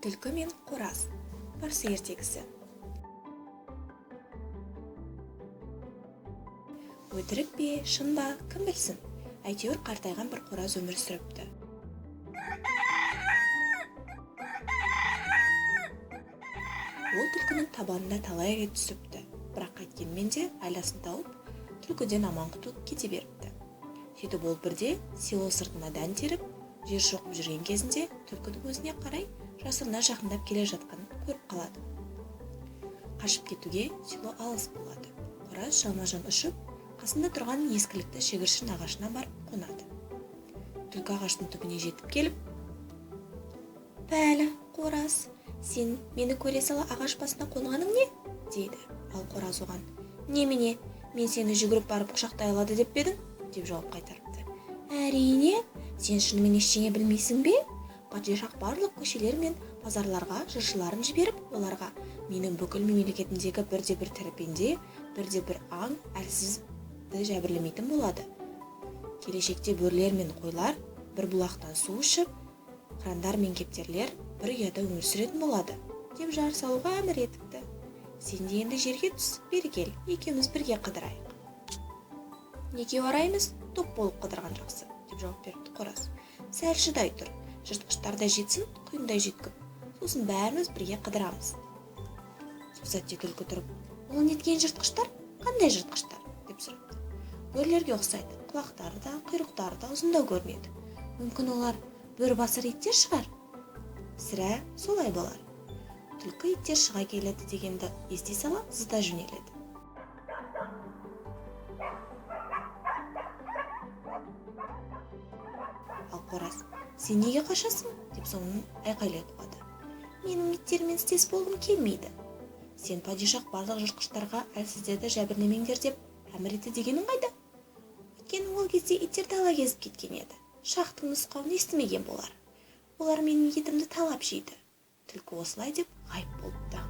Түлкі мен қораз. Парсы ертегісі. Өтірік пе, шын ба, кім білсін? Әйтеуір қартайған бір қораз өмір сүріпті. Ол түлкінің табанына талай рет түсіпті, бірақ қайткенмен де айласын тауып, түлкіден аман құтылып кете беріпті. Сөйтіп ол бірде село сыртына дән теріп, жер шоқып жүрген кезінде түлкінің өзіне қарай жасырына жақындап келе жатқанын көріп қалады. Қашып кетуге село алыс болады. Қораз жалма-жан ұшып, қасында тұрған ескілікті шегіршін ағашына барып қонады. Түлкі ағаштың түбіне жетіп келіп: «Пәлі, қораз, сен мені көре сала ағаш басына қонғаның не?» дейді. Ал қораз оған: «Немене, мен сені жүгіріп барып құшақтай алады деп едің?» деп жауап қайтарыпты. «Әрине, сен шынымен ештеңе білмейсің бе? Падишах барлық көшелер мен базарларға жыршыларын жіберіп, оларға менің бүкіл мемлекетімдегі бірде-бір тірі пенде, бірде-бір аң әлсізді жәбірлемейтін болады. Келешекте бөрілер мен қойлар бір бұлақтан су ішіп, қырандар мен кептерлер бір ұяда өмір сүретін болады» деп жар салуға әмір етіпті. «Сен де енді жерге түс, бері кел, екеуміз бірге қыдырайық». «Неге ораймыз? Топ болып қыдырған жақсы» деп жауап беріпті қораз. «Сәл шыдай тұр, жыртқыштар да жетсін, құйындай жүйткіп, сосын бәріміз бірге қыдырамыз». Сол сәтте түлкі тұрып: «Ол неткен жыртқыштар? Қандай жыртқыштар?» деп сұрапты. «Бөрілерге ұқсайды, құлақтары да, құйрықтары да ұзындау көрінеді. Мүмкін олар бөрі басар иттер шығар?» «Сірә, солай болар». Түлкі иттер шыға келеді дегенді ести сала зыта жөнеледі. Ал қораз: «Сен неге қашасың?» деп соңын айқайлай қуады. «Менің иттермен істес болғым келмейді. Сен падишах барлық жыртқыштарға әлсіздерді жәбірлемеңдер деп әмір етті дегенің қайда? Өйткені ол кезде иттер дала кезіп кеткен еді. Шахтың нұсқауын естімеген болар. Олар менің етімді талап жейді». Түлкі осылай деп ғайып болыпты.